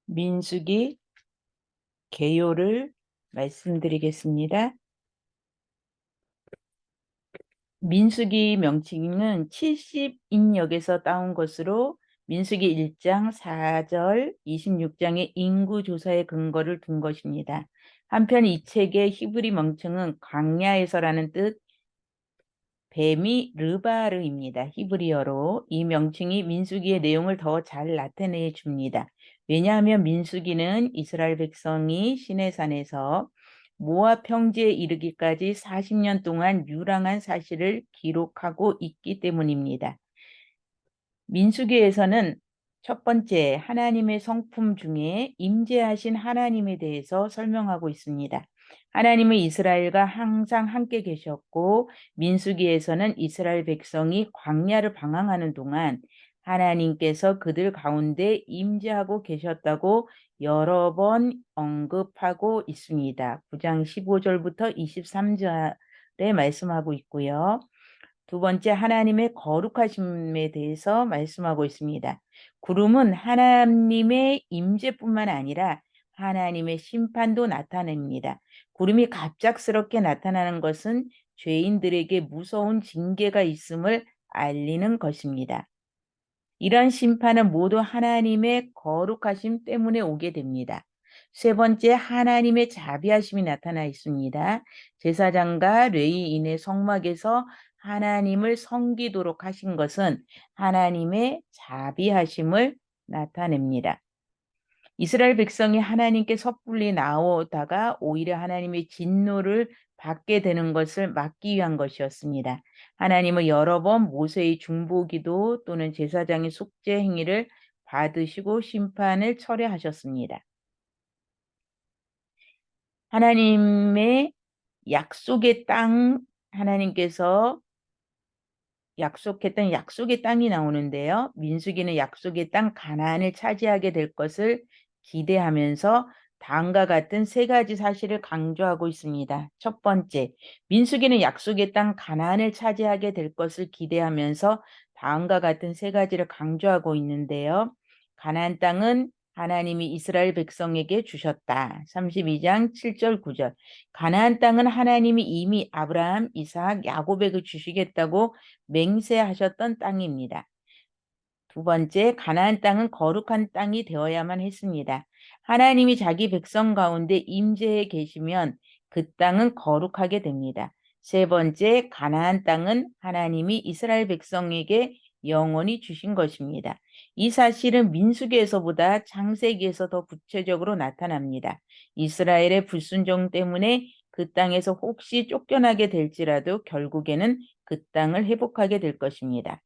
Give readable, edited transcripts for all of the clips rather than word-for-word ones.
민수기 개요를 말씀드리겠습니다. 민수기 명칭은 70인역에서 따온 것으로 민수기 1장 4절 26장의 인구조사의 근거를 둔 것입니다. 한편 이 책의 히브리 명칭은 광야에서라는 뜻 뱀이 르바르입니다. 히브리어로 이 명칭이 민수기의 내용을 더 잘 나타내 줍니다. 왜냐하면 민수기는 이스라엘 백성이 시내산에서 모압 평지에 이르기까지 40년 동안 유랑한 사실을 기록하고 있기 때문입니다. 민수기에서는 첫 번째 하나님의 성품 중에 임재하신 하나님에 대해서 설명하고 있습니다. 하나님은 이스라엘과 항상 함께 계셨고 민수기에서는 이스라엘 백성이 광야를 방황하는 동안 하나님께서 그들 가운데 임재하고 계셨다고 여러 번 언급하고 있습니다. 9장 15절부터 23절에 말씀하고 있고요. 두 번째 하나님의 거룩하심에 대해서 말씀하고 있습니다. 구름은 하나님의 임재뿐만 아니라 하나님의 심판도 나타냅니다. 구름이 갑작스럽게 나타나는 것은 죄인들에게 무서운 징계가 있음을 알리는 것입니다. 이런 심판은 모두 하나님의 거룩하심 때문에 오게 됩니다. 세 번째, 하나님의 자비하심이 나타나 있습니다. 제사장과 레위인의 성막에서 하나님을 섬기도록 하신 것은 하나님의 자비하심을 나타냅니다. 이스라엘 백성이 하나님께 섣불리 나오다가 오히려 하나님의 진노를 받게 되는 것을 막기 위한 것이었습니다. 하나님은 여러 번 모세의 중보기도 또는 제사장의 속죄 행위를 받으시고 심판을 철회하셨습니다. 하나님의 약속의 땅, 하나님께서 약속했던 약속의 땅이 나오는데요. 민수기는 약속의 땅 가나안을 차지하게 될 것을 기대하면서 다음과 같은 세 가지 사실을 강조하고 있습니다. 첫 번째, 민수기는 약속의 땅 가나안을 차지하게 될 것을 기대하면서 다음과 같은 세 가지를 강조하고 있는데요. 가나안 땅은 하나님이 이스라엘 백성에게 주셨다. 32장 7절 9절. 가나안 땅은 하나님이 이미 아브라함, 이삭, 야곱에게 주시겠다고 맹세하셨던 땅입니다. 두 번째, 가나안 땅은 거룩한 땅이 되어야만 했습니다. 하나님이 자기 백성 가운데 임재해 계시면 그 땅은 거룩하게 됩니다. 세 번째, 가나안 땅은 하나님이 이스라엘 백성에게 영원히 주신 것입니다. 이 사실은 민수기에서보다 창세기에서 더 구체적으로 나타납니다. 이스라엘의 불순종 때문에 그 땅에서 혹시 쫓겨나게 될지라도 결국에는 그 땅을 회복하게 될 것입니다.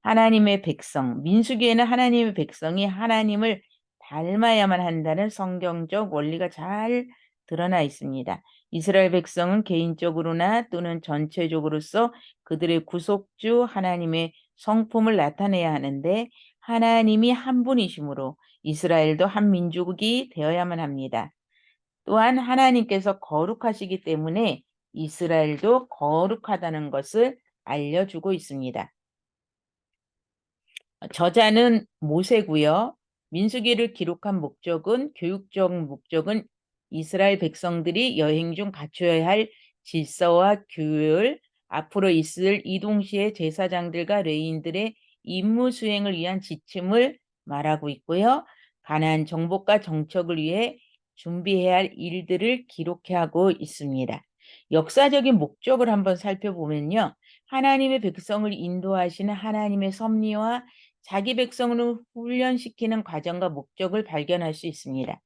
하나님의 백성, 민수기에는 하나님의 백성이 하나님을 닮아야만 한다는 성경적 원리가 잘 드러나 있습니다. 이스라엘 백성은 개인적으로나 또는 전체적으로서 그들의 구속주 하나님의 성품을 나타내야 하는데 하나님이 한 분이시므로 이스라엘도 한 민족이 되어야만 합니다. 또한 하나님께서 거룩하시기 때문에 이스라엘도 거룩하다는 것을 알려주고 있습니다. 저자는 모세고요. 민수기를 기록한 목적은 교육적 목적은 이스라엘 백성들이 여행 중 갖춰야 할 질서와 규율, 앞으로 있을 이동 시의 제사장들과 레위인들의 임무 수행을 위한 지침을 말하고 있고요. 가나안 정복과 정착을 위해 준비해야 할 일들을 기록하고 있습니다. 역사적인 목적을 한번 살펴보면요. 하나님의 백성을 인도하시는 하나님의 섭리와 자기 백성을 훈련시키는 과정과 목적을 발견할 수 있습니다.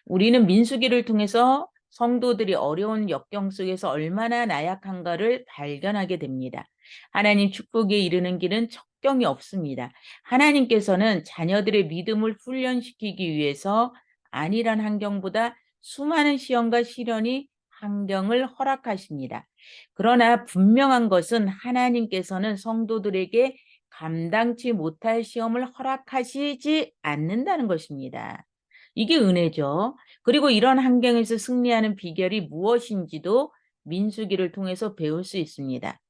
우리는 민수기를 통해서 성도들이 어려운 역경 속에서 얼마나 나약한가를 발견하게 됩니다. 하나님 축복에 이르는 길은 척경이 없습니다. 하나님께서는 자녀들의 믿음을 훈련시키기 위해서 안일한 환경보다 수많은 시험과 시련이 환경을 허락하십니다. 그러나 분명한 것은 하나님께서는 성도들에게 감당치 못할 시험을 허락하시지 않는다는 것입니다. 이게 은혜죠. 그리고 이런 환경에서 승리하는 비결이 무엇인지도 민수기를 통해서 배울 수 있습니다.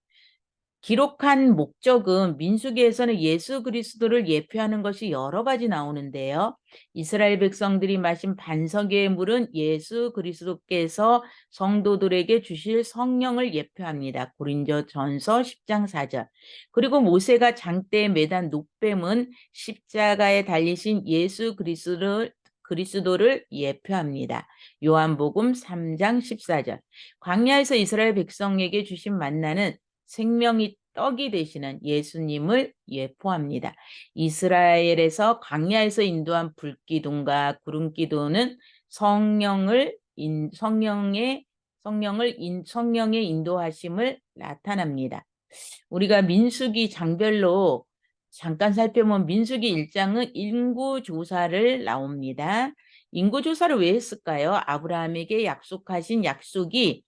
기록한 목적은 민수기에서는 예수 그리스도를 예표하는 것이 여러 가지 나오는데요. 이스라엘 백성들이 마신 반석의 물은 예수 그리스도께서 성도들에게 주실 성령을 예표합니다. 고린도전서 10장 4절. 그리고 모세가 장대에 매단 녹뱀은 십자가에 달리신 예수 그리스도를 예표합니다. 요한복음 3장 14절. 광야에서 이스라엘 백성에게 주신 만나는 생명이 떡이 되시는 예수님을 예포합니다. 이스라엘에서 광야에서 인도한 불기둥과 구름기둥은 성령의 인도하심을 나타납니다. 우리가 민수기 장별로 잠깐 살펴본 민수기 1장은 인구조사를 나옵니다. 인구조사를 왜 했을까요? 아브라함에게 약속하신 약속이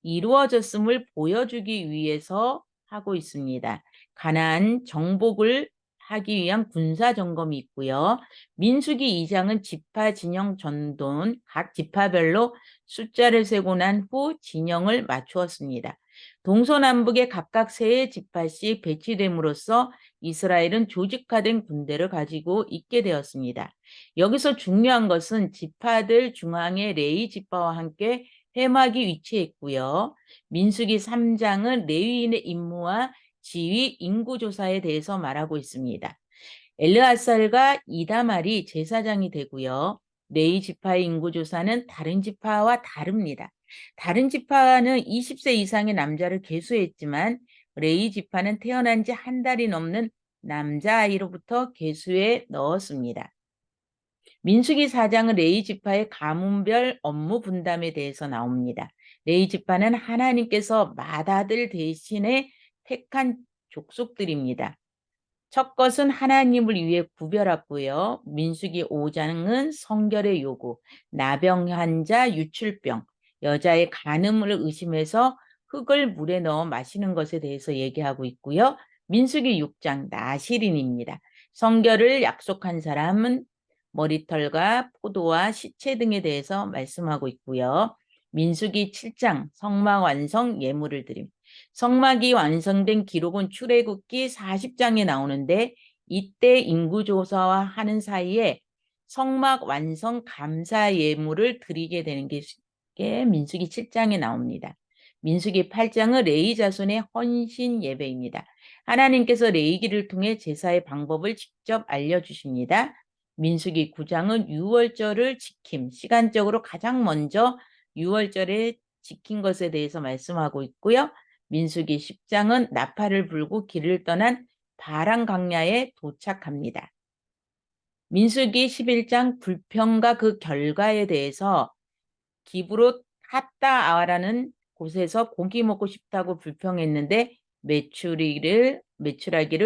이루어졌음을 보여주기 위해서 하고 있습니다. 가나안 정복을 하기 위한 군사 점검이 있고요. 민수기 2장은 지파 진영 전돈, 각 지파별로 숫자를 세고 난 후 진영을 맞추었습니다. 동서남북에 각각 세 지파씩 배치됨으로써 이스라엘은 조직화된 군대를 가지고 있게 되었습니다. 여기서 중요한 것은 지파들 중앙에 레위 지파와 함께 회막이 위치했고요. 민수기 3장은 레위인의 임무와 지위, 인구조사에 대해서 말하고 있습니다. 엘르아살과 이다말이 제사장이 되고요. 레위 지파의 인구조사는 다른 지파와 다릅니다. 다른 지파는 20세 이상의 남자를 계수했지만 레위 지파는 태어난 지 한 달이 넘는 남자아이로부터 계수해 넣었습니다. 민수기 4장은 레위 지파의 가문별 업무 분담에 대해서 나옵니다. 레위 지파는 하나님께서 맏아들 대신에 택한 족속들입니다. 첫 것은 하나님을 위해 구별하고요. 민수기 5장은 성결의 요구, 나병 환자 유출병, 여자의 간음을 의심해서 흙을 물에 넣어 마시는 것에 대해서 얘기하고 있고요. 민수기 6장 나실인입니다. 성결을 약속한 사람은 머리털과 포도와 시체 등에 대해서 말씀하고 있고요. 민수기 7장 성막 완성 예물을 드림. 성막이 완성된 기록은 출애굽기 40장에 나오는데 이때 인구조사와 하는 사이에 성막 완성 감사 예물을 드리게 되는 게 민수기 7장에 나옵니다. 민수기 8장은 레위 자손의 헌신 예배입니다. 하나님께서 레위기를 통해 제사의 방법을 직접 알려주십니다. 민수기 9장은 유월절을 지킴, 시간적으로 가장 먼저 유월절에 지킨 것에 대해서 말씀하고 있고요. 민수기 10장은 나팔을 불고 길을 떠난 바란 광야에 도착합니다. 민수기 11장 불평과 그 결과에 대해서 기브롯 핫다아라는 곳에서 고기 먹고 싶다고 불평했는데 메추라기를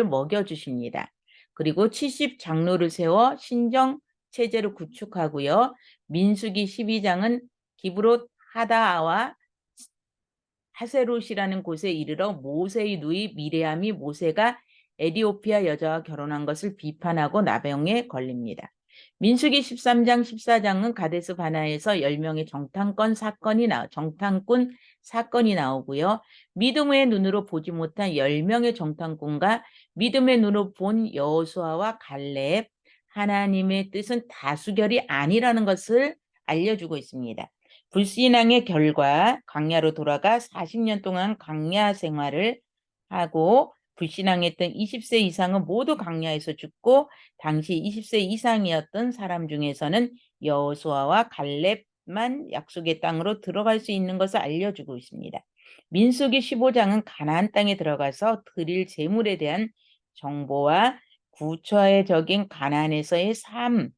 먹여주십니다. 그리고 70장로를 세워 신정 체제를 구축하고요. 민수기 12장은 기브롯 하다아와 하세롯이라는 곳에 이르러 모세의 누이 미레암이 모세가 에디오피아 여자와 결혼한 것을 비판하고 나병에 걸립니다. 민수기 13장 14장은 가데스 바나에서 10명의 정탐꾼 사건이 나오고요. 믿음의 눈으로 보지 못한 10명의 정탐꾼과 믿음의 눈으로 본 여호수아와 갈렙, 하나님의 뜻은 다수결이 아니라는 것을 알려주고 있습니다. 불신앙의 결과 광야로 돌아가 40년 동안 광야 생활을 하고 불신앙했던 20세 이상은 모두 광야에서 죽고 당시 20세 이상이었던 사람 중에서는 여호수아와 갈렙만 약속의 땅으로 들어갈 수 있는 것을 알려주고 있습니다. 민수기 15장은 가나안 땅에 들어가서 드릴 재물에 대한 정보와 구체적인 가나안에서의 삶,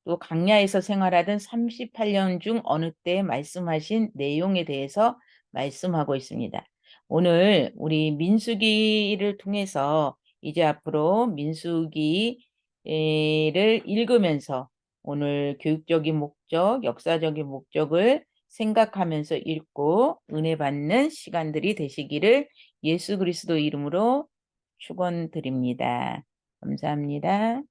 또 광야에서 생활하던 38년 중 어느 때 말씀하신 내용에 대해서 말씀하고 있습니다. 오늘 우리 민수기를 통해서 이제 앞으로 민수기를 읽으면서 오늘 교육적인 목적, 역사적인 목적을 생각하면서 읽고 은혜 받는 시간들이 되시기를 예수 그리스도 이름으로 축원드립니다. 감사합니다.